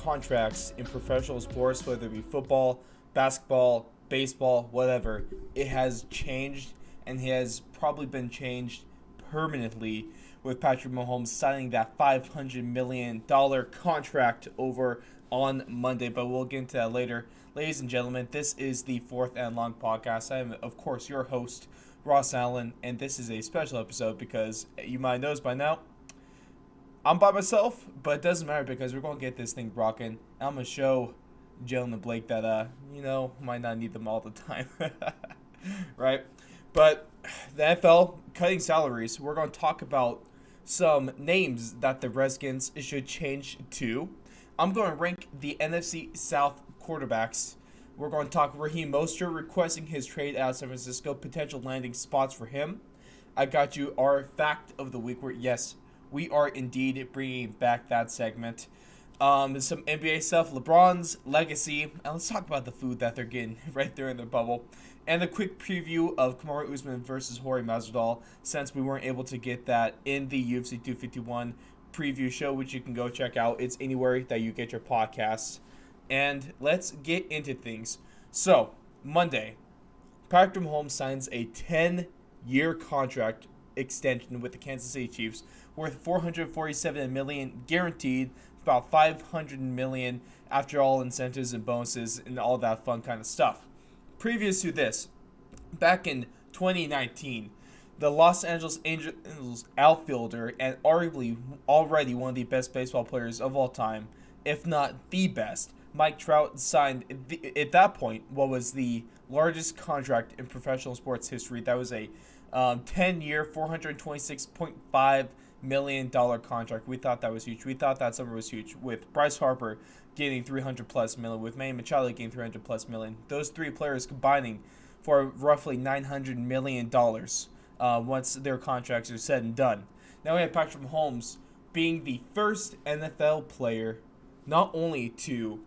contracts in professional sports, whether it be football, basketball, baseball, whatever, it has changed and has probably been changed permanently with Patrick Mahomes signing that $500 million contract over on Monday. But we'll get into that later. Ladies and gentlemen, this is the Fourth and Long podcast. I am, of course, your host, Ross Allen, and this is a special episode because you might know this by now. I'm by myself, but it doesn't matter because we're going to get this thing rocking. I'm going to show Jalen and Blake that, might not need them all the time. Right? But the NFL cutting salaries, we're going to talk about some names that the Redskins should change to. I'm going to rank the NFC South quarterbacks. We're going to talk Raheem Mostert requesting his trade out of San Francisco, potential landing spots for him. I got you our fact of the week where, yes, we are indeed bringing back that segment. Some NBA stuff, LeBron's legacy, and let's talk about the food that they're getting right there in their bubble. And a quick preview of Kamaru Usman versus Jorge Masvidal, since we weren't able to get that in the UFC 251 preview show, which you can go check out. It's anywhere that you get your podcasts. And let's get into things. So, Monday, Patrick Mahomes signs a 10-year contract extension with the Kansas City Chiefs worth $447 million guaranteed, about $500 million after all incentives and bonuses and all that fun kind of stuff. Previous to this, back in 2019, the Los Angeles Angels outfielder and arguably already one of the best baseball players of all time, if not the best, Mike Trout signed, at that point, what was the largest contract in professional sports history. That was a 10-year, $426.5 million contract. We thought that was huge. We thought that summer was huge, with Bryce Harper getting $300+ million, with Manny Machado getting $300+ million. Those three players combining for roughly $900 million once their contracts are said and done. Now we have Patrick Mahomes being the first NFL player not only to,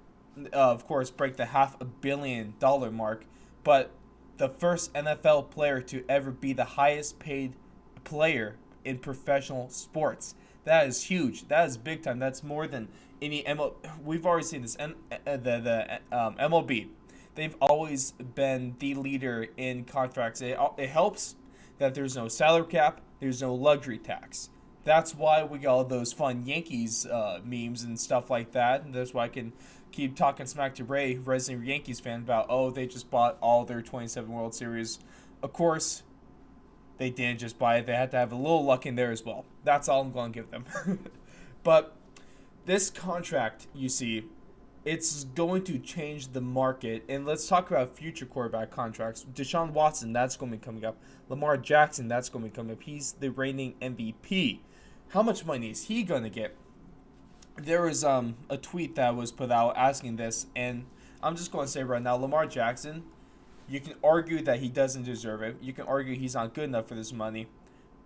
of course, break the $500 million mark, but the first NFL player to ever be the highest paid player in professional sports. That is huge. That is big time. That's more than any MLB. We've already seen this. MLB. They've always been the leader in contracts. It helps that there's no salary cap. There's no luxury tax. That's why we got all those fun Yankees memes and stuff like that. And that's why I can keep talking smack to Ray, resident Yankees fan, about, they just bought all their 27 World Series. Of course, they didn't just buy it. They had to have a little luck in there as well. That's all I'm going to give them. But this contract, you see, it's going to change the market. And let's talk about future quarterback contracts. Deshaun Watson, that's going to be coming up. Lamar Jackson, that's going to be coming up. He's the reigning MVP. How much money is he going to get? There was a tweet that was put out asking this, and I'm just going to say right now, Lamar Jackson, you can argue that he doesn't deserve it. You can argue he's not good enough for this money.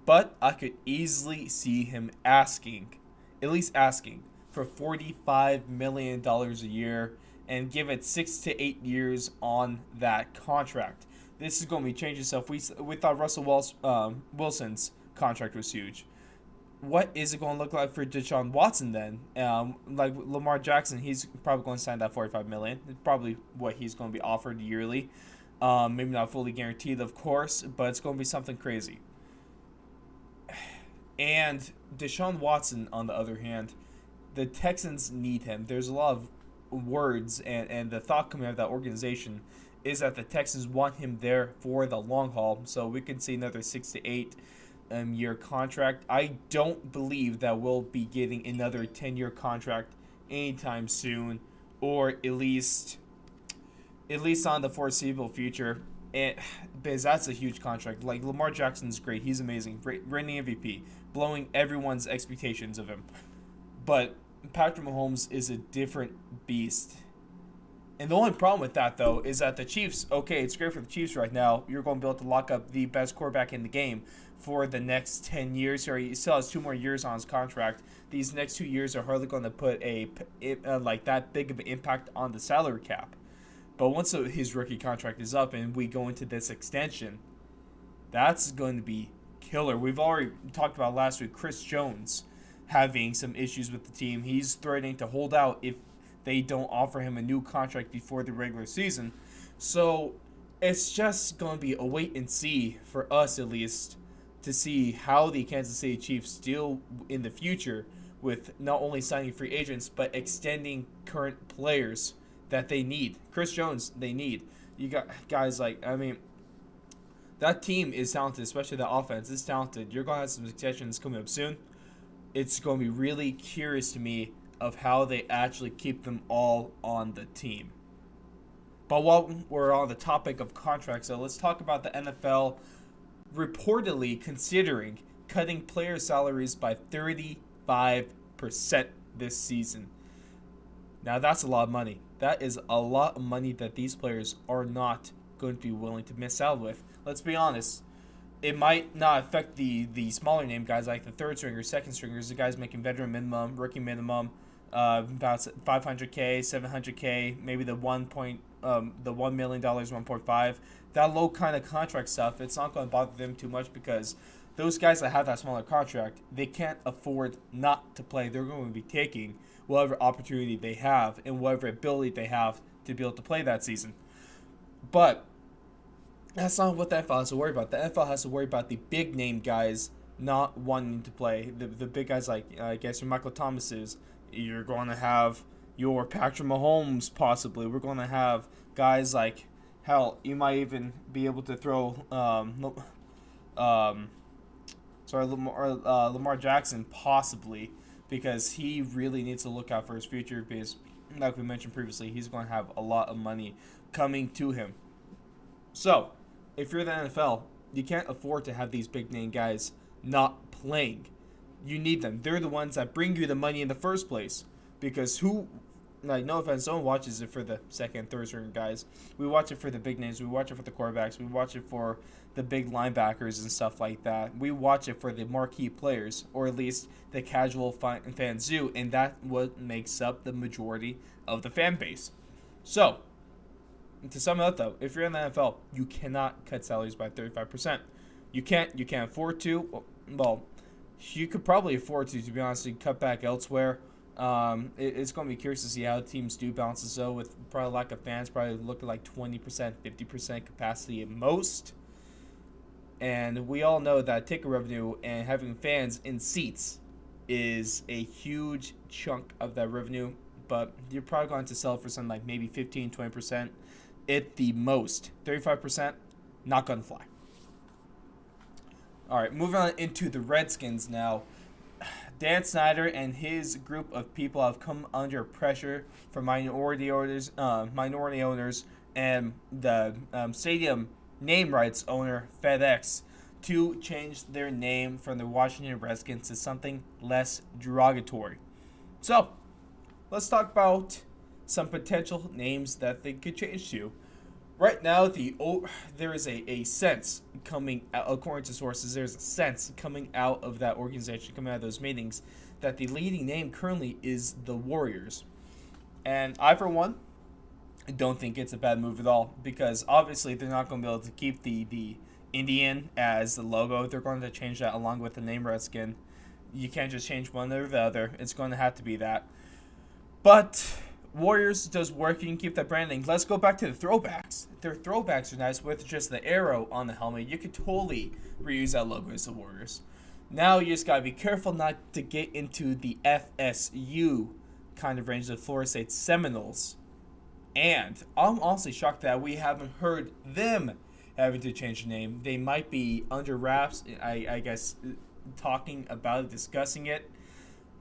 But I could easily see him asking for $45 million a year and give it 6 to 8 years on that contract. This is going to be changing stuff. We thought Russell Wilson's contract was huge. What is it going to look like for Deshaun Watson then? Like Lamar Jackson, he's probably going to sign that $45 million. It's probably what he's going to be offered yearly. Maybe not fully guaranteed, of course, but it's going to be something crazy. And Deshaun Watson, on the other hand, the Texans need him. There's a lot of words, and the thought coming out of that organization is that the Texans want him there for the long haul. So we could see another 6 to 8 year contract. I don't believe that we'll be getting another 10-year contract anytime soon, or at least on the foreseeable future. Because that's a huge contract. Like, Lamar Jackson's great. He's amazing. Reigning MVP. Blowing everyone's expectations of him. But Patrick Mahomes is a different beast. And the only problem with that, though, is that the Chiefs, okay, it's great for the Chiefs right now. You're going to be able to lock up the best quarterback in the game for the next 10 years. Or he still has 2 more years on his contract. These next 2 years are hardly going to put that big of an impact on the salary cap. But once his rookie contract is up and we go into this extension, that's going to be killer. We've already talked about last week Chris Jones having some issues with the team. He's threatening to hold out if they don't offer him a new contract before the regular season. So it's just going to be a wait and see for us, at least, to see how the Kansas City Chiefs deal in the future with not only signing free agents but extending current players that they need. Chris Jones, they need. You got guys like, I mean, that team is talented, especially the offense is talented. You're going to have some successions coming up soon. It's going to be really curious to me of how they actually keep them all on the team. But while we're on the topic of contracts, so let's talk about the NFL reportedly considering cutting player salaries by 35% this season. Now that's a lot of money. That is a lot of money that these players are not going to be willing to miss out with. Let's be honest. It might not affect the smaller name guys like the third stringers, second stringers, the guys making veteran minimum, rookie minimum, about $500K, $700K, maybe the $1 million, 1.5. That low kind of contract stuff, it's not going to bother them too much because those guys that have that smaller contract, they can't afford not to play. They're going to be taking whatever opportunity they have and whatever ability they have to be able to play that season. But that's not what the NFL has to worry about. The NFL has to worry about the big name guys not wanting to play. The big guys like, I guess, your Michael Thomases. You're going to have your Patrick Mahomes, possibly. We're going to have guys like, hell, you might even be able to throw Lamar Jackson, possibly, because he really needs to look out for his future because, like we mentioned previously, he's going to have a lot of money coming to him. So, if you're the NFL, you can't afford to have these big name guys not playing. You need them. They're the ones that bring you the money in the first place. Because no offense, no one watches it for the second, third string guys. We watch it for the big names. We watch it for the quarterbacks. We watch it for the big linebackers and stuff like that. We watch it for the marquee players, or at least the casual fans do, and that's what makes up the majority of the fan base. So, to sum it up, though, if you're in the NFL, you cannot cut salaries by 35%. You can't afford to. Well, you could probably afford to be honest, and cut back elsewhere. It's going to be curious to see how teams do balance this, though, with probably lack of fans, probably looking like 20%, 50% capacity at most. And we all know that ticket revenue and having fans in seats is a huge chunk of that revenue, but you're probably going to sell for something like maybe 15, 20%. At the most. 35%, not going to fly. All right, moving on into the Redskins now. Dan Snyder and his group of people have come under pressure from minority owners, and the stadium name rights owner, FedEx, to change their name from the Washington Redskins to something less derogatory. So, let's talk about some potential names that they could change to. Right now, there is a sense coming out, according to sources, there's a sense coming out of that organization, coming out of those meetings, that the leading name currently is the Warriors. And I, for one, don't think it's a bad move at all, because obviously they're not going to be able to keep the Indian as the logo. They're going to change that along with the name Redskin. You can't just change one or the other. It's going to have to be that. But Warriors does work. You can keep that branding. Let's go back to the throwbacks. Their throwbacks are nice with just the arrow on the helmet. You could totally reuse that logo as the Warriors. Now you just got to be careful not to get into the FSU kind of range, the Florida State Seminoles. And I'm honestly shocked that we haven't heard them having to change the name. They might be under wraps, I guess, talking about it, discussing it.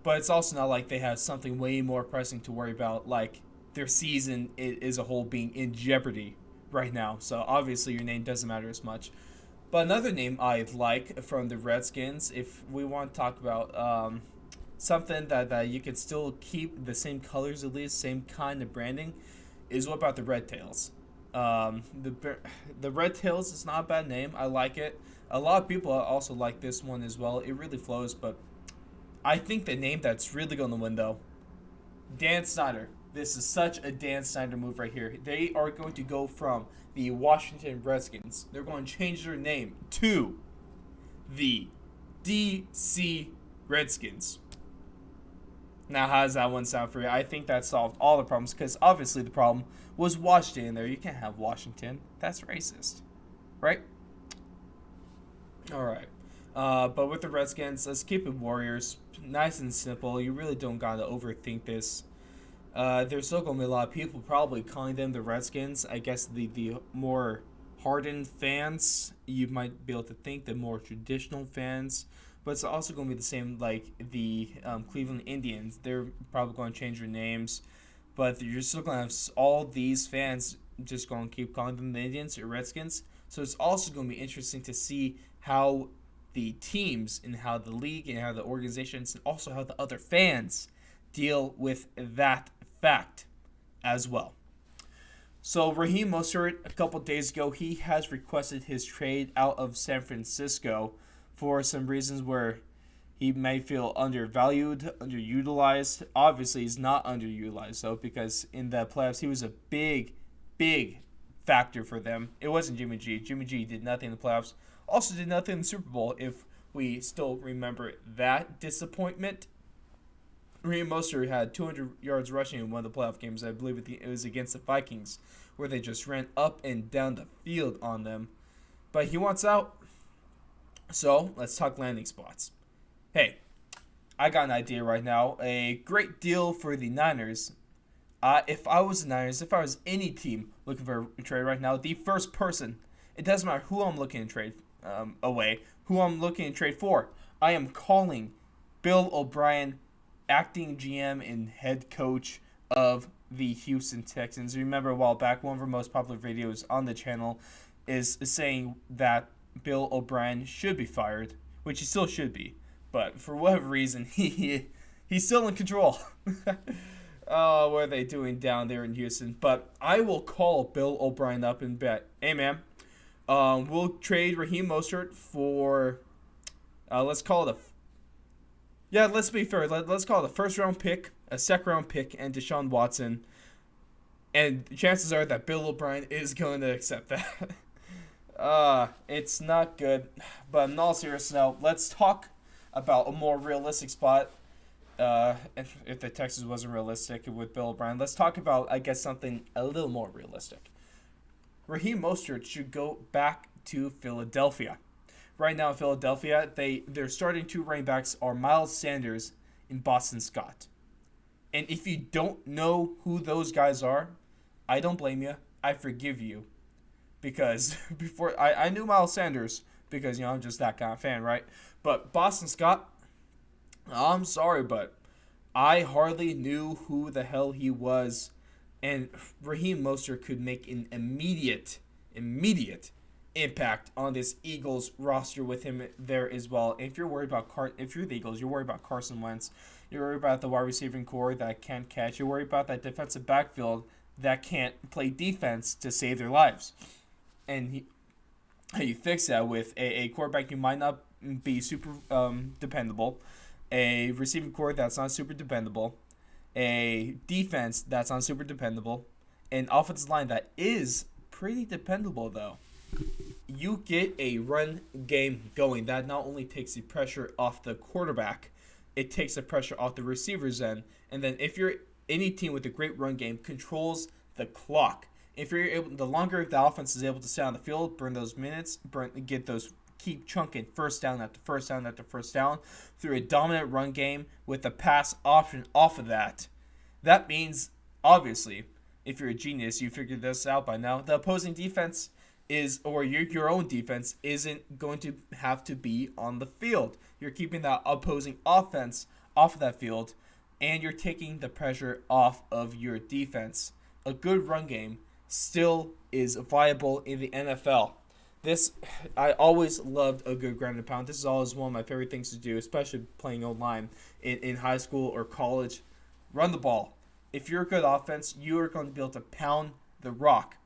But it's also not like they have something way more pressing to worry about, like their season as a whole being in jeopardy right now. So obviously your name doesn't matter as much. But another name I'd like from the Redskins, if we want to talk about something that you could still keep the same colors, at least same kind of branding, is what about the Red Tails? The Red Tails is not a bad name. I like it. A lot of people also like this one as well. It really flows, but I think the name that's really going to win, though, Dan Snyder. This is such a Dan Snyder move right here. They are going to go from the Washington Redskins. They're going to change their name to the DC Redskins. Now, how does that one sound for you? I think that solved all the problems because obviously the problem was Washington in there. You can't have Washington. That's racist, right? All right. But with the Redskins, let's keep it Warriors. Nice and simple. You really don't gotta overthink this. There's still gonna be a lot of people probably calling them the Redskins. I guess the more hardened fans, you might be able to think the more traditional fans. But it's also going to be the same like the Cleveland Indians. They're probably going to change their names. But you're still going to have all these fans just going to keep calling them the Indians or Redskins. So it's also going to be interesting to see how the teams and how the league and how the organizations and also how the other fans deal with that fact as well. So Raheem Mostert, a couple days ago, he has requested his trade out of San Francisco for some reasons where he may feel undervalued, underutilized. Obviously, he's not underutilized, though, because in the playoffs, he was a big, big factor for them. It wasn't Jimmy G. Jimmy G did nothing in the playoffs. Also did nothing in the Super Bowl, if we still remember that disappointment. Raheem Mostert had 200 yards rushing in one of the playoff games. I believe it was against the Vikings, where they just ran up and down the field on them. But he wants out. So, let's talk landing spots. Hey, I got an idea right now. A great deal for the Niners. If I was the Niners, if I was any team looking for a trade right now, the first person, it doesn't matter who I'm looking to trade away, who I'm looking to trade for, I am calling Bill O'Brien, acting GM and head coach of the Houston Texans. Remember a while back, one of our most popular videos on the channel is saying that Bill O'Brien should be fired, which he still should be, but for whatever reason, he's still in control. Oh, what are they doing down there in Houston? But I will call Bill O'Brien up and bet, hey man, we'll trade Raheem Mostert for, let's call it let's be fair, let's call it a first round pick, a second round pick, and Deshaun Watson, and chances are that Bill O'Brien is going to accept that. It's not good. But in all seriousness now, let's talk about a more realistic spot. If the Texas wasn't realistic with Bill O'Brien, let's talk about, I guess, something a little more realistic. Raheem Mostert should go back to Philadelphia. Right now in Philadelphia, their starting two running backs are Miles Sanders and Boston Scott. And if you don't know who those guys are, I don't blame you. I forgive you. Because before I knew Miles Sanders because I'm just that kind of fan, right? But Boston Scott, I'm sorry, but I hardly knew who the hell he was, and Raheem Mostert could make an immediate impact on this Eagles roster with him there as well. And if you're worried about if you're the Eagles, you're worried about Carson Wentz, you're worried about the wide receiving core that can't catch, you're worried about that defensive backfield that can't play defense to save their lives. And you fix that with a quarterback who might not be super dependable, a receiving core that's not super dependable, a defense that's not super dependable, an offensive line that is pretty dependable though. You get a run game going that not only takes the pressure off the quarterback, it takes the pressure off the receivers end. And then if you're any team with a great run game, controls the clock. If you're able, the longer the offense is able to stay on the field, burn those minutes, keep chunking first down after first down after first down through a dominant run game with a pass option off of that. That means, obviously, if you're a genius, you figured this out by now. The opposing defense or your own defense isn't going to have to be on the field. You're keeping that opposing offense off of that field, and you're taking the pressure off of your defense. A good run game still is viable in the NFL. I always loved a good ground and pound. This is always one of my favorite things to do, especially playing online in high school or college. Run the ball. If you're a good offense, you are going to be able to pound the rock.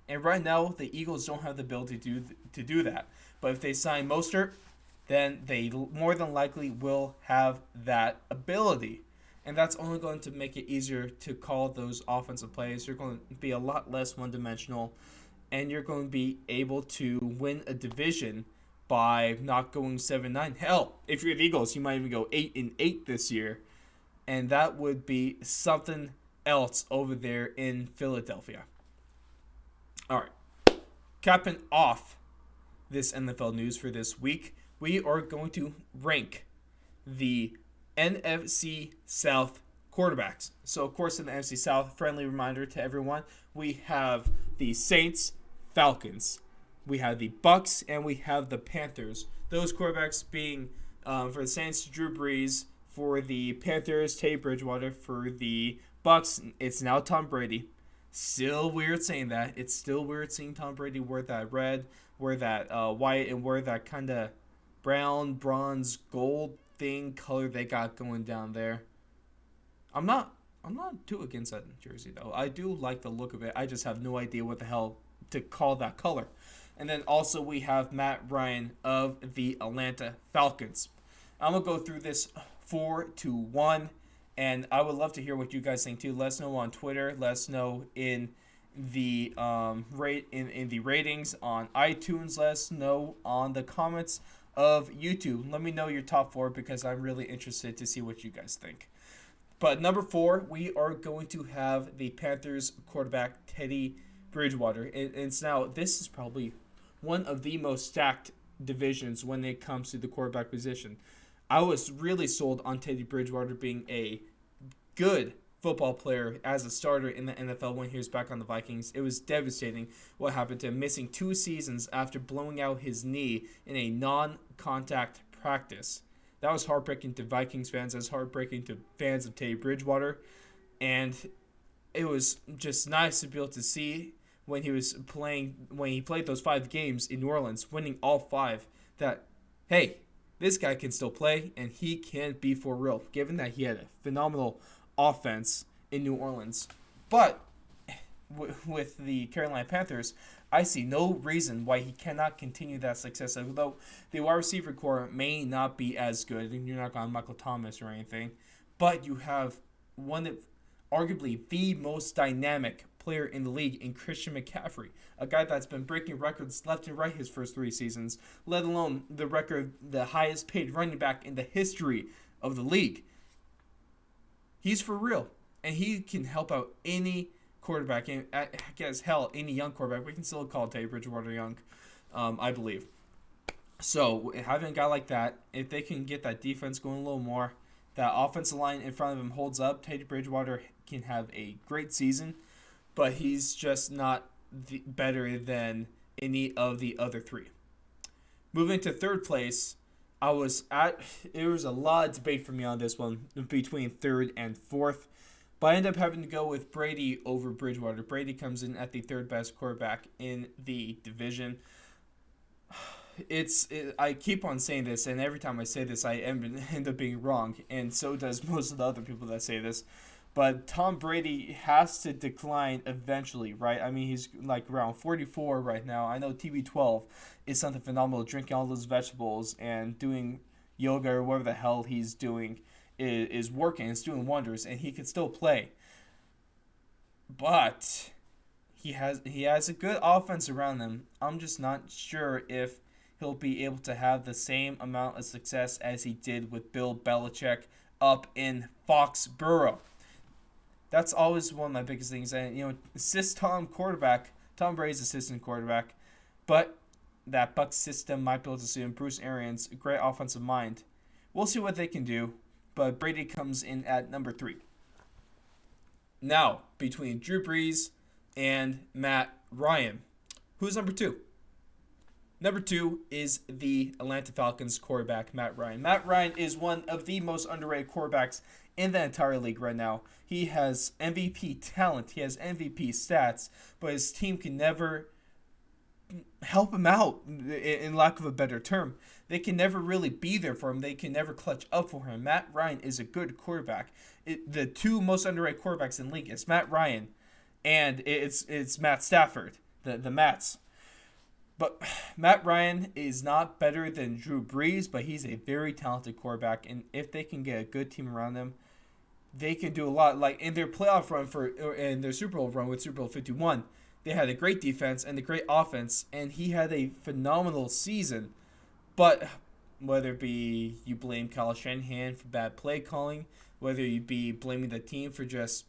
And right now, the Eagles don't have the ability to do that. But if they sign Mostert, then they more than likely will have that ability. And that's only going to make it easier to call those offensive plays. You're going to be a lot less one-dimensional, and you're going to be able to win a division by not going 7-9. Hell, if you're the Eagles, you might even go 8-8 this year. and that would be something else over there in Philadelphia. All right, capping off this NFL news for this week, we are going to rank the NFC South quarterbacks. So, of course, in the NFC South, friendly reminder to everyone, we have the Saints, Falcons, we have the Bucks, and we have the Panthers. Those quarterbacks being, for the Saints, Drew Brees; for the Panthers, Teddy Bridgewater; for the Bucks, it's now Tom Brady. Still weird saying that. It's still weird seeing Tom Brady wear that red, wear that white, and wear that kind of brown, bronze, gold thing color they got going down there. I'm not too against that jersey though. I do like the look of it. I just have no idea what the hell to call that color. And then also we have Matt Ryan of the Atlanta Falcons. I'm gonna go through this 4-1, and I would love to hear what you guys think too. Let us know on Twitter. Let us know in the in the ratings on iTunes. Let us know on the comments of YouTube. Let me know your top 4 because I'm really interested to see what you guys think. But number 4, we are going to have the Panthers quarterback Teddy Bridgewater. And now this is probably one of the most stacked divisions when it comes to the quarterback position. I was really sold on Teddy Bridgewater being a good football player as a starter in the NFL when he was back on the Vikings. It was devastating what happened to him, missing 2 seasons after blowing out his knee in a non-contact practice. That was heartbreaking to Vikings fans. That was heartbreaking to fans of Teddy Bridgewater. And it was just nice to be able to see when he played those 5 games in New Orleans, winning all 5, that, hey, this guy can still play, and he can be for real, given that he had a phenomenal offense in New Orleans. But with the Carolina Panthers, I see no reason why he cannot continue that success. Although the wide receiver core may not be as good, and you're not going to Michael Thomas or anything, but you have one of arguably the most dynamic player in the league in Christian McCaffrey, a guy that's been breaking records left and right his first 3 seasons, let alone the highest paid running back in the history of the league. He's for real, and he can help out any quarterback, and I guess, hell, any young quarterback. We can still call Teddy Bridgewater young, I believe. So having a guy like that, if they can get that defense going a little more, that offensive line in front of him holds up, Teddy Bridgewater can have a great season, but he's just not better than any of the other 3. Moving to 3rd place, there was a lot of debate for me on this one between 3rd and 4th, but I ended up having to go with Brady over Bridgewater. Brady comes in at the 3rd best quarterback in the division. I keep on saying this, and every time I say this, I end up being wrong, and so does most of the other people that say this. But Tom Brady has to decline eventually, right? I mean, he's like around 44 right now. I know TB12 is something phenomenal, drinking all those vegetables and doing yoga or whatever the hell he's doing is working. It's doing wonders, and he can still play. But he has a good offense around him. I'm just not sure if he'll be able to have the same amount of success as he did with Bill Belichick up in Foxborough. That's always one of my biggest things. And, Tom Brady's assistant quarterback, but that Bucs system might be able to suit him. Bruce Arians, a great offensive mind. We'll see what they can do, but Brady comes in at number 3. Now, between Drew Brees and Matt Ryan, who's number 2? Number 2 is the Atlanta Falcons quarterback, Matt Ryan. Matt Ryan is one of the most underrated quarterbacks in the entire league right now. He has MVP talent. He has MVP stats, but his team can never help him out, in lack of a better term. They can never really be there for him. They can never clutch up for him. Matt Ryan is a good quarterback. The 2 most underrated quarterbacks in the league is Matt Ryan, and it's Matt Stafford, the Mats. But Matt Ryan is not better than Drew Brees, but he's a very talented quarterback, and if they can get a good team around them, they can do a lot. Like in their playoff run in their Super Bowl run with Super Bowl 51, they had a great defense and a great offense, and he had a phenomenal season. But whether it be you blame Kyle Shanahan for bad play calling, whether you be blaming the team for just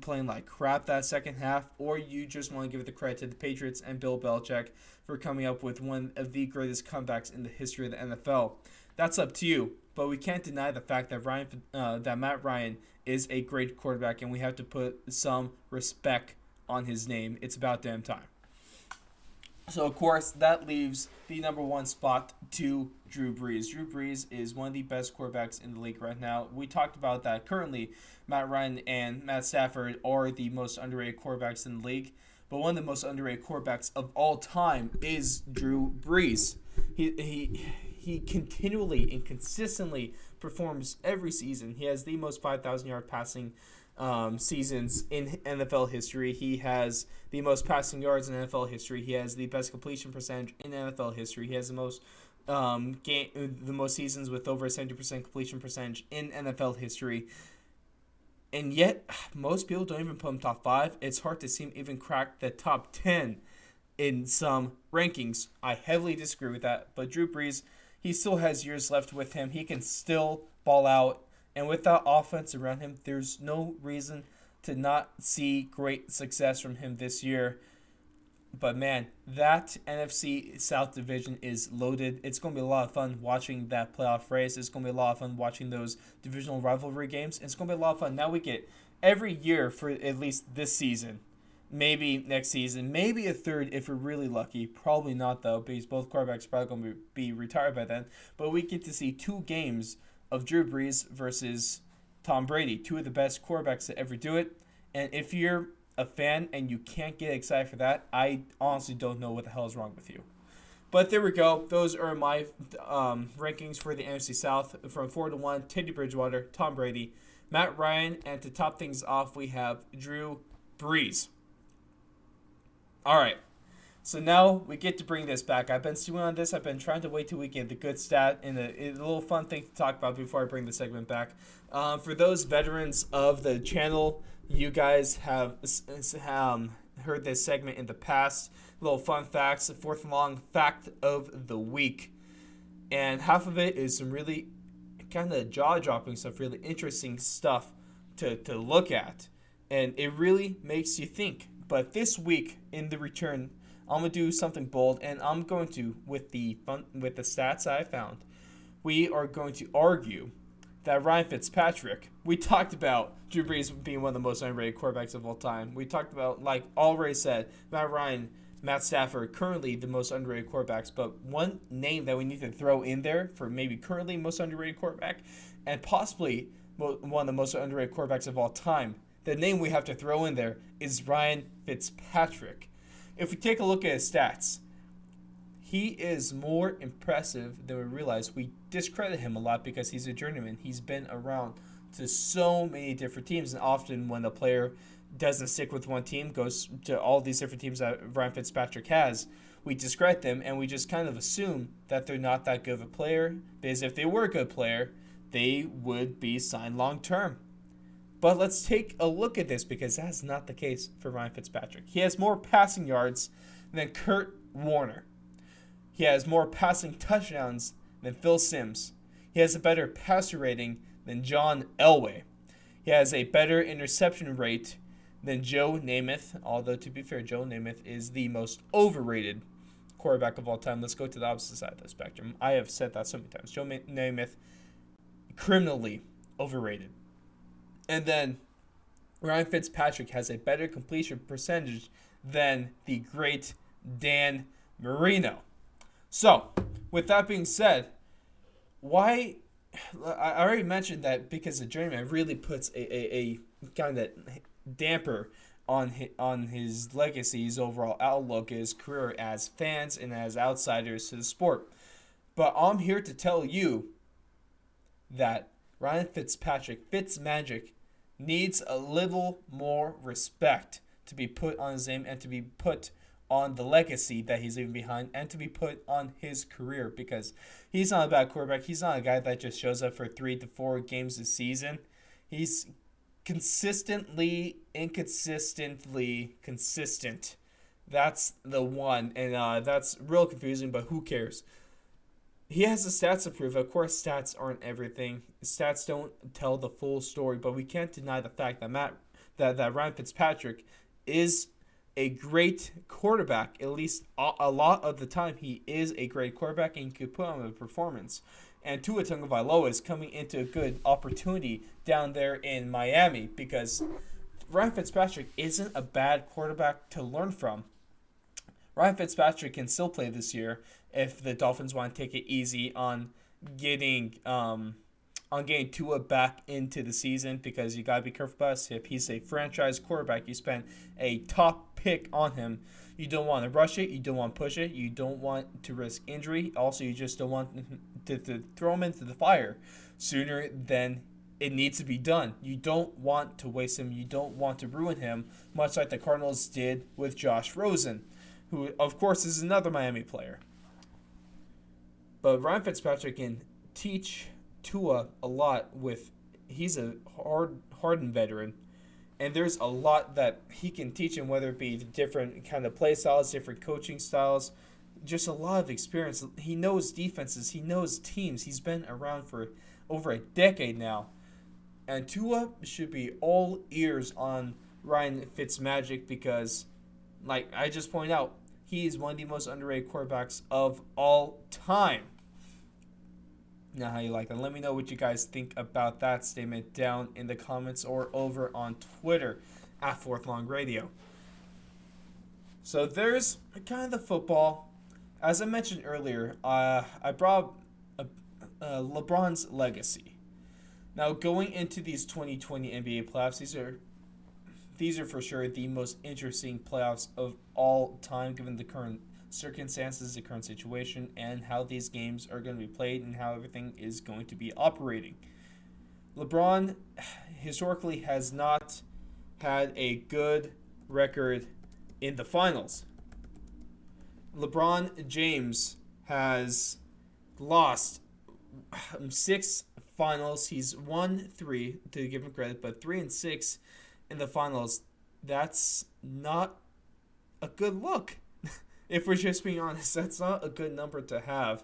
playing like crap that second half, or you just want to give it the credit to the Patriots and Bill Belichick for coming up with one of the greatest comebacks in the history of the NFL. That's up to you, but we can't deny the fact that Matt Ryan is a great quarterback, and we have to put some respect on his name. It's about damn time. So, of course, that leaves the number one spot to Drew Brees. Drew Brees is one of the best quarterbacks in the league right now. We talked about that. Currently, Matt Ryan and Matt Stafford are the most underrated quarterbacks in the league. But one of the most underrated quarterbacks of all time is Drew Brees. He continually and consistently performs every season. He has the most 5,000-yard passing seasons in NFL history. He has the most passing yards in NFL history. He has the best completion percentage in NFL history. He has the most seasons with over a 70% completion percentage in NFL history. And yet, most people don't even put him top 5. It's hard to see him even crack the top 10 in some rankings. I heavily disagree with that. But Drew Brees, he still has years left with him. He can still ball out. And with that offense around him, there's no reason to not see great success from him this year. But man, that NFC South division is loaded. It's going to be a lot of fun watching that playoff race. It's going to be a lot of fun watching those divisional rivalry games. It's going to be a lot of fun. Now we get every year for at least this season. Maybe next season. Maybe a third if we're really lucky. Probably not, though, because both quarterbacks are probably going to be retired by then. But we get to see 2 games of Drew Brees versus Tom Brady. 2 of the best quarterbacks to ever do it. And if you're a fan and you can't get excited for that, I honestly don't know what the hell is wrong with you. But there we go. Those are my rankings for the NFC South. From 4 to 1, Teddy Bridgewater, Tom Brady, Matt Ryan, and to top things off, we have Drew Brees. All right. So now we get to bring this back. I've been stewing on this. I've been trying to wait till we get the good stat and a little fun thing to talk about before I bring the segment back. For those veterans of the channel, you guys have heard this segment in the past. Little fun facts, the 4th and long fact of the week. And half of it is some really kind of jaw-dropping stuff, really interesting stuff to look at. And it really makes you think. But this week, in the return, I'm going to do something bold, and I'm going to, with the stats I found, we are going to argue that Ryan Fitzpatrick, we talked about Drew Brees being one of the most underrated quarterbacks of all time. We talked about, like already said, Matt Ryan, Matt Stafford, currently the most underrated quarterbacks. But one name that we need to throw in there for maybe currently most underrated quarterback and possibly one of the most underrated quarterbacks of all time, the name we have to throw in there is Ryan Fitzpatrick. If we take a look at his stats, he is more impressive than we realize. We discredit him a lot because he's a journeyman. He's been around to so many different teams, and often when a player doesn't stick with one team, goes to all these different teams that Ryan Fitzpatrick has, we discredit them, and we just kind of assume that they're not that good of a player, because if they were a good player, they would be signed long-term. But let's take a look at this, because that's not the case for Ryan Fitzpatrick. He has more passing yards than Kurt Warner. He has more passing touchdowns than Phil Simms. He has a better passer rating than John Elway. He has a better interception rate than Joe Namath, although to be fair, Joe Namath is the most overrated quarterback of all time. Let's go to the opposite side of the spectrum. I have said that so many times. Joe Namath, criminally overrated. And then Ryan Fitzpatrick has a better completion percentage than the great Dan Marino. So, with that being said, why... I already mentioned that because the journeyman really puts a kind of damper on his legacy, his overall outlook, his career as fans and as outsiders to the sport. But I'm here to tell you that Ryan Fitzpatrick, Fitzmagic, needs a little more respect to be put on his name and to be put on the legacy that he's leaving behind and to be put on his career, because he's not a bad quarterback. He's not a guy that just shows up for 3 to 4 games a season. He's consistently, inconsistently consistent. That's the one, and that's real confusing, but who cares? he has the stats to prove. Of course, stats aren't everything. Stats don't tell the full story, but we can't deny the fact that Ryan Fitzpatrick is a great quarterback. At least a lot of the time, he is a great quarterback and could put on a performance. And Tua Tagovailoa is coming into a good opportunity down there in Miami because Ryan Fitzpatrick isn't a bad quarterback to learn from. Ryan Fitzpatrick can still play this year if the Dolphins want to take it easy on getting Tua back into the season, because you gotta be careful about us. If he's a franchise quarterback, you spend a top pick on him. You don't want to rush it. You don't want to push it. You don't want to risk injury. Also, you just don't want to throw him into the fire sooner than it needs to be done. You don't want to waste him. You don't want to ruin him, much like the Cardinals did with Josh Rosen, who, of course, is another Miami player. But Ryan Fitzpatrick can teach Tua a lot he's a hardened veteran, and there's a lot that he can teach him, whether it be different kind of play styles, different coaching styles, just a lot of experience. He knows defenses, he knows teams. He's been around for over a decade now. And Tua should be all ears on Ryan Fitzmagic because, like I just pointed out, he is one of the most underrated quarterbacks of all time. Now, how you like that? Let me know what you guys think about that statement down in the comments or over on Twitter at Fourth Long Radio. So there's kind of the football. As I mentioned earlier, I brought LeBron's legacy. Now, going into these 2020 NBA playoffs, these are for sure the most interesting playoffs of all time, given the current circumstances, the current situation, and how these games are going to be played and how everything is going to be operating. LeBron historically has not had a good record in the finals. LeBron James has lost 6 finals. He's won 3, to give him credit, but 3 and 6 in the finals. That's not a good look. If we're just being honest, that's not a good number to have.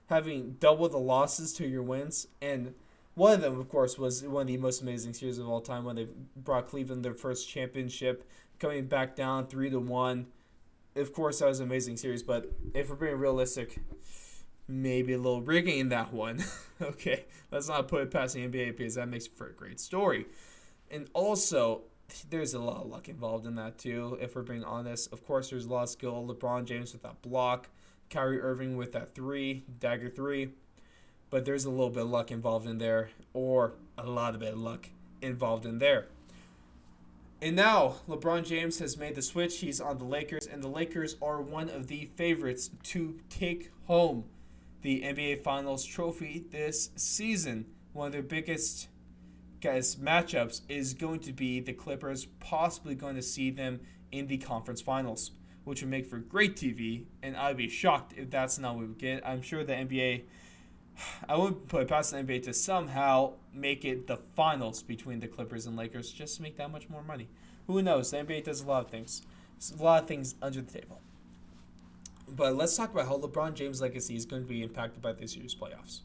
Having double the losses to your wins. And one of them, of course, was one of the most amazing series of all time when they brought Cleveland their first championship, coming back down 3-1. Of course, that was an amazing series, but if we're being realistic, maybe a little rigging in that one. Okay, let's not put it past the NBA because that makes for a great story. And also, there's a lot of luck involved in that too, if we're being honest. Of course, there's a lot of skill. LeBron James with that block, Kyrie Irving with that dagger 3. But there's a little bit of luck involved in there, or a lot of bit of luck involved in there. And now, LeBron James has made the switch. He's on the Lakers, and the Lakers are one of the favorites to take home the NBA Finals trophy this season. One of their biggest matchups is going to be the Clippers, possibly going to see them in the conference finals, which would make for great TV, and I'd be shocked if that's not what we get. I'm sure the NBA, I wouldn't put it past the NBA to somehow make it the finals between the Clippers and Lakers, just to make that much more money. Who knows? The NBA does a lot of things. A lot of things under the table. But let's talk about how LeBron James' legacy is going to be impacted by this year's playoffs.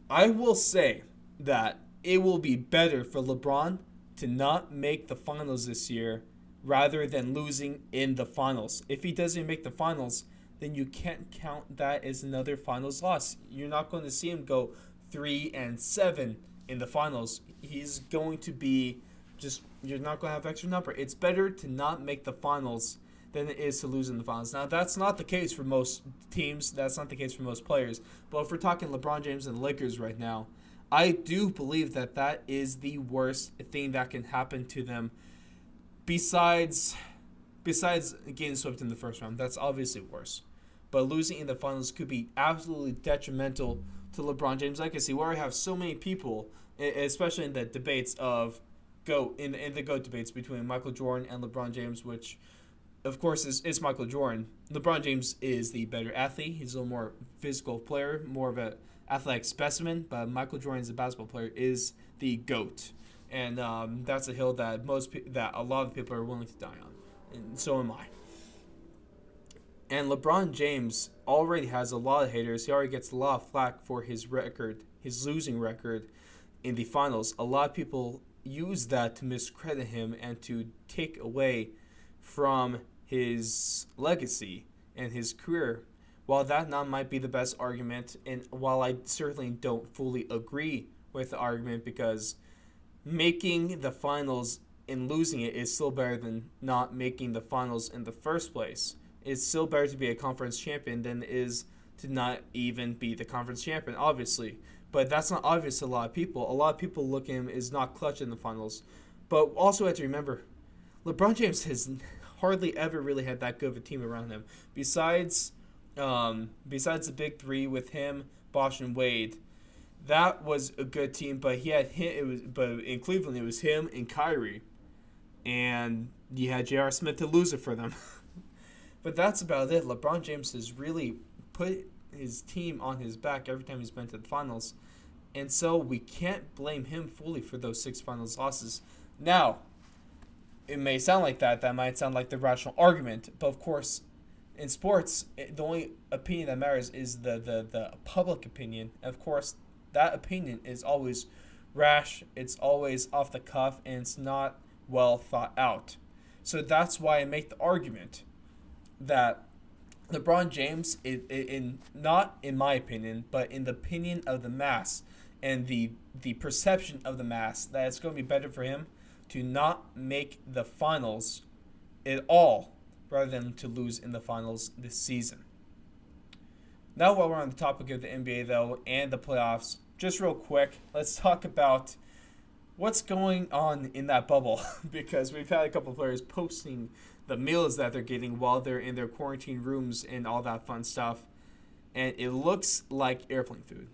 I will say that it will be better for LeBron to not make the finals this year rather than losing in the finals. If he doesn't make the finals, then you can't count that as another finals loss. You're not going to see him go 3-7 in the finals. He's going to be you're not going to have extra number. It's better to not make the finals than it is to lose in the finals. Now, that's not the case for most teams. That's not the case for most players. But if we're talking LeBron James and the Lakers right now, I do believe that is the worst thing that can happen to them besides getting swept in the first round. That's obviously worse. But losing in the finals could be absolutely detrimental to LeBron James' legacy, where I have so many people, especially in the debates of GOAT, in the GOAT debates between Michael Jordan and LeBron James, which, of course, is Michael Jordan. LeBron James is the better athlete. He's a little more physical player, more of an athletic specimen, but Michael Jordan as a basketball player is the GOAT. And that's a hill that a lot of people are willing to die on. And so am I. And LeBron James already has a lot of haters. He already gets a lot of flack for his record, his losing record in the finals. A lot of people use that to miscredit him and to take away from his legacy and his career. While that not might be the best argument, and while I certainly don't fully agree with the argument, because making the finals and losing it is still better than not making the finals in the first place. It's still better to be a conference champion than it is to not even be the conference champion, obviously. But that's not obvious to a lot of people. A lot of people look at him as not clutch in the finals. But also have to remember, LeBron James has hardly ever really had that good of a team around him. Besides the big three with him, Bosh, and Wade, that was a good team. But in Cleveland it was him and Kyrie, and you had J.R. Smith to lose it for them. But that's about it. LeBron James has really put his team on his back every time he's been to the finals, and so we can't blame him fully for those 6 finals losses. Now, it may sound like that. That might sound like the rational argument, but of course, in sports, the only opinion that matters is the public opinion. And of course, that opinion is always rash. It's always off the cuff, and it's not well thought out. So that's why I make the argument that LeBron James, not in my opinion, but in the opinion of the mass and the perception of the mass, that it's going to be better for him to not make the finals at all rather than to lose in the finals this season. Now, while we're on the topic of the NBA, though, and the playoffs, just real quick, let's talk about what's going on in that bubble, because we've had a couple of players posting the meals that they're getting while they're in their quarantine rooms and all that fun stuff, and it looks like airplane food.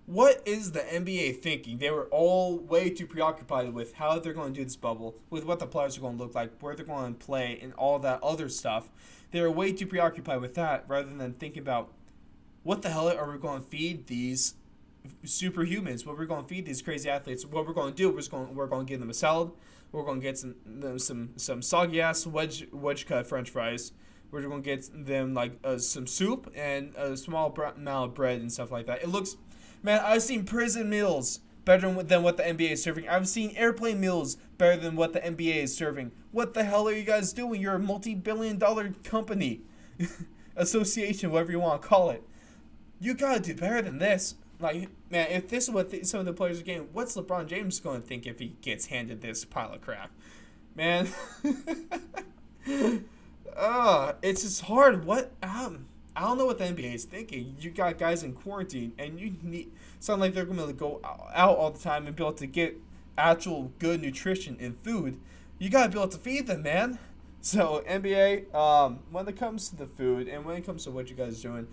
What is the NBA thinking? They were all way too preoccupied with how they're going to do this bubble, with what the players are going to look like, where they're going to play, and all that other stuff. They were way too preoccupied with that rather than thinking about what the hell are we going to feed these superhumans, what we're going to feed these crazy athletes. What we're going to do, we're going to give them a salad. We're going to get some soggy ass wedge cut French fries. We're going to get them like some soup and a small amount of bread and stuff like that. It looks, man, I've seen prison meals better than what the NBA is serving. I've seen airplane meals better than what the NBA is serving. What the hell are you guys doing? You're a multi-billion-dollar company, association, whatever you want to call it. You gotta do better than this. Like, man, if this is what some of the players are getting, what's LeBron James going to think if he gets handed this pile of crap? Man, it's just hard. I don't know what the NBA is thinking. You got guys in quarantine, and sound like they're going to go out all the time and be able to get actual good nutrition and food. You got to be able to feed them, man. So, NBA, when it comes to the food and when it comes to what you guys are doing,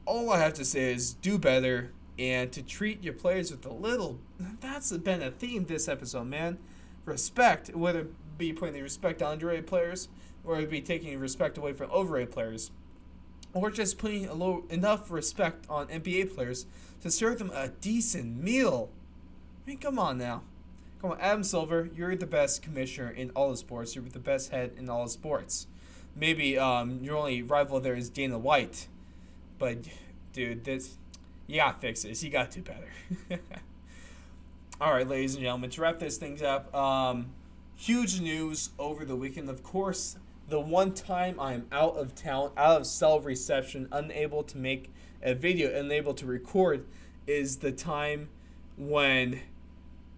all I have to say is do better and to treat your players with a little. That's been a theme this episode, man. Respect, whether it be putting the respect on underrated players or it be taking respect away from overrated players, or just putting enough respect on NBA players to serve them a decent meal. I mean, come on now. Come on, Adam Silver, you're the best commissioner in all the sports. You're the best head in all the sports. Maybe your only rival there is Dana White. But, dude, you gotta fix this. You gotta do better. All right, ladies and gentlemen, to wrap this thing up, huge news over the weekend. Of course, the one time I am out of town, out of cell reception, unable to make a video, unable to record, is the time when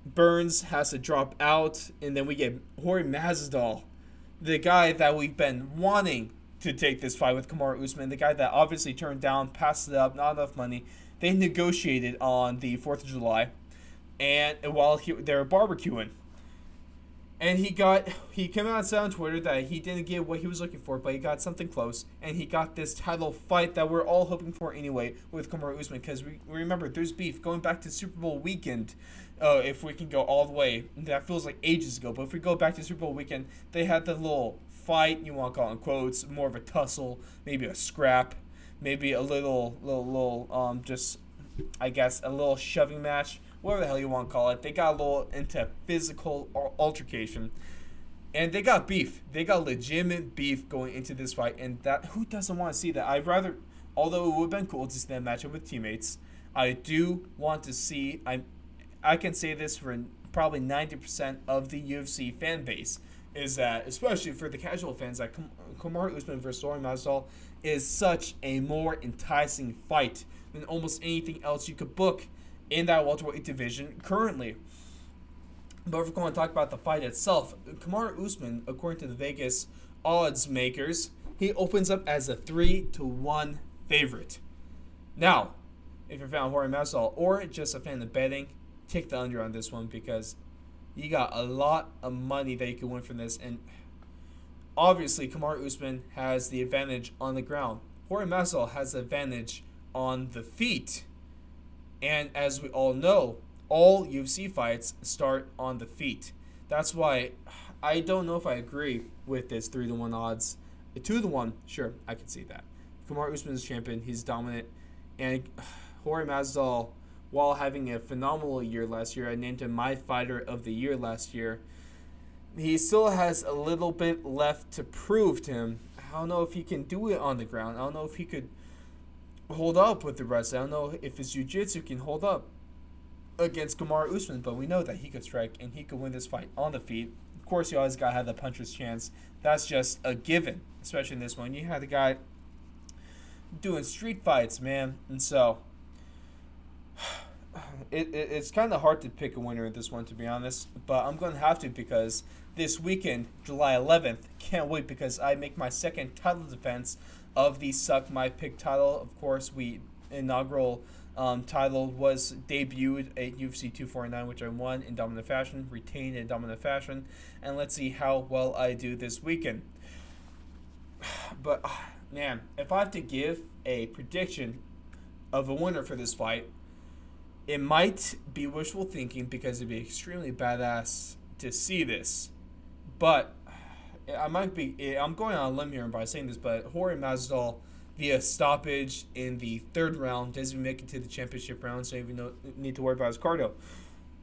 Burns has to drop out, and then we get Jorge Masvidal, the guy that we've been wanting to take this fight with Kamaru Usman, the guy that obviously turned down, passed it up, not enough money. They negotiated on the 4th of July, and while they were barbecuing, and he came out and said on Twitter that he didn't get what he was looking for, but he got something close, and he got this title fight that we're all hoping for anyway with Kamaru Usman, because we remember there's beef going back to Super Bowl weekend. If we can go all the way, that feels like ages ago, but if we go back to Super Bowl weekend, they had the little fight, you want to call it in quotes, more of a tussle, maybe a scrap, maybe a little just, I guess, a little shoving match, whatever the hell you want to call it. They got a little into physical altercation. And they got beef. They got legitimate beef going into this fight, and that who doesn't want to see that? I'd rather, although it would have been cool to see them match up with teammates, I do want to see. I can say this for probably 90% of the UFC fan base is that, especially for the casual fans, that Kamaru Usman versus Jorge Masvidal is such a more enticing fight than almost anything else you could book in that welterweight division currently. But if we're going to talk about the fight itself, Kamaru Usman, according to the Vegas odds makers, he opens up as a 3-1 favorite. Now, if you're a fan of Jorge Masvidal or just a fan of betting, take the under on this one because you got a lot of money that you can win from this. And obviously, Kamaru Usman has the advantage on the ground. Jorge Masvidal has the advantage on the feet. And as we all know, all UFC fights start on the feet. That's why I don't know if I agree with this 3-1 odds. 2-1, sure, I can see that. Kamaru Usman is champion. He's dominant. And Jorge Masvidal, while having a phenomenal year last year, I named him my fighter of the year last year. He still has a little bit left to prove to him. I don't know if he can do it on the ground. I don't know if he could hold up with the rest. I don't know if his jiu-jitsu can hold up against Kamaru Usman, but we know that he could strike and he could win this fight on the feet. Of course, you always got to have the puncher's chance. That's just a given, especially in this one. You had the guy doing street fights, man. And so it's kind of hard to pick a winner in this one, to be honest. But I'm going to have to because this weekend, July 11th, can't wait because I make my second title defense of the Suck My Pick title. Of course, inaugural title was debuted at UFC 249, which I won in dominant fashion, retained in dominant fashion, and let's see how well I do this weekend. But, man, if I have to give a prediction of a winner for this fight, it might be wishful thinking because it'd be extremely badass to see this. But I'm going on a limb here by saying this, but Jorge Masvidal via stoppage in the third round doesn't even make it to the championship round, so you don't even need to worry about his cardio.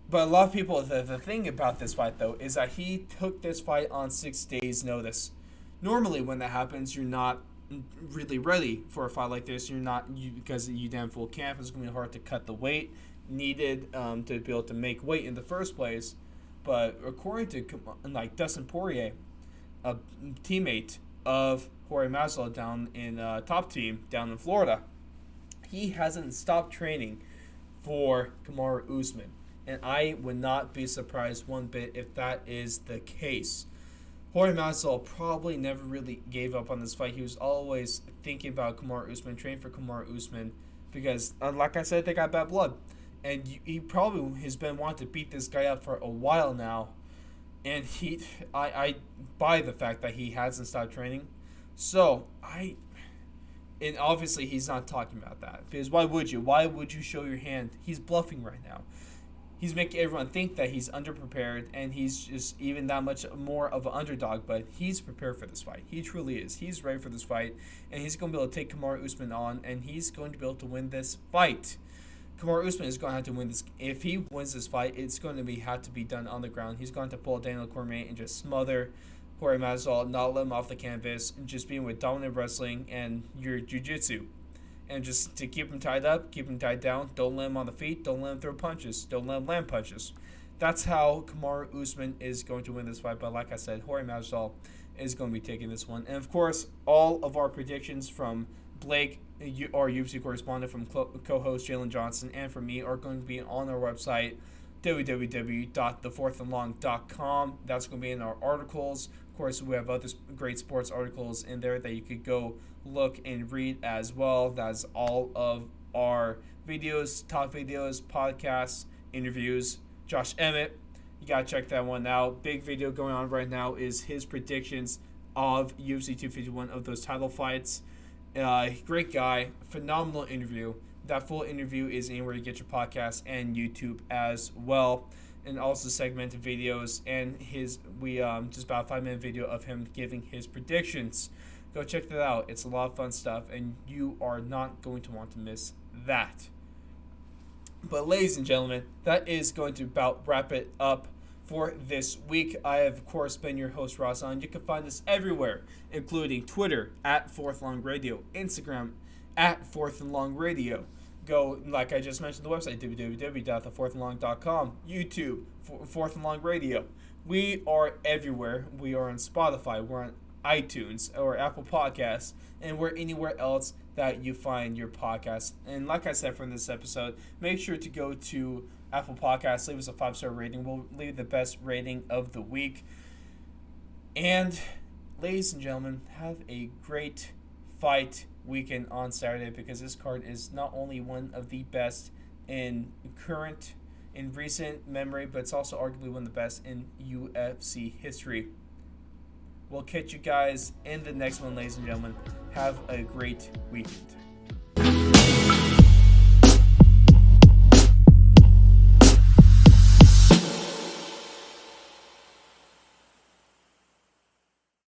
But a lot of people, the thing about this fight, though, is that he took this fight on 6 days' notice. Normally, when that happens, you're not really ready for a fight like this. Because you damn full camp. It's going to be hard to cut the weight needed to be able to make weight in the first place. But according to Dustin Poirier, a teammate of Jorge Masvidal down in Top Team down in Florida, he hasn't stopped training for Kamaru Usman, and I would not be surprised one bit if that is the case. Jorge Masvidal probably never really gave up on this fight. He was always thinking about Kamaru Usman, training for Kamaru Usman, because like I said, they got bad blood, and he probably has been wanting to beat this guy up for a while now. And I buy the fact that he hasn't stopped training. So, and obviously he's not talking about that. Because why would you? Why would you show your hand? He's bluffing right now. He's making everyone think that he's underprepared and he's just even that much more of an underdog. But he's prepared for this fight. He truly is. He's ready for this fight. And he's going to be able to take Kamaru Usman on. And he's going to be able to win this fight. Kamaru Usman is going to have to win this. If he wins this fight, it's going to have to be done on the ground. He's going to pull Daniel Cormier and just smother Jorge Masvidal, not let him off the canvas, and just being with dominant wrestling and your jiu-jitsu. And just to keep him tied up, keep him tied down, don't let him on the feet, don't let him throw punches, don't let him land punches. That's how Kamaru Usman is going to win this fight. But like I said, Jorge Masvidal is going to be taking this one. And of course, all of our predictions from Blake, our UFC correspondent, from co-host Jalen Johnson, and from me are going to be on our website, www.thefourthandlong.com. That's going to be in our articles. Of course, we have other great sports articles in there that you could go look and read as well. That's all of our videos, top videos, podcasts, interviews. Josh Emmett, you got to check that one out. Big video going on right now is his predictions of UFC 251 of those title fights. Great guy, phenomenal interview. That full interview is anywhere you get your podcast and YouTube as well, and also segmented videos. And just about a 5-minute video of him giving his predictions. Go check that out. It's a lot of fun stuff, and you are not going to want to miss that. But ladies and gentlemen, that is going to about wrap it up for this week. I have, of course, been your host, Razan. You can find us everywhere, including Twitter at Fourth Long Radio, Instagram at Fourth and Long Radio. Go, like I just mentioned, the website, www.thefourthandlong.com, YouTube, Fourth and Long Radio. We are everywhere. We are on Spotify, we're on iTunes or Apple Podcasts, and we're anywhere else that you find your podcast. And like I said from this episode, make sure to go to Apple Podcasts, leave us a 5-star rating. We'll leave the best rating of the week. And ladies and gentlemen, have a great fight weekend on Saturday, because this card is not only one of the best in recent memory, but it's also arguably one of the best in UFC history. We'll catch you guys in the next one, ladies and gentlemen. Have a great weekend.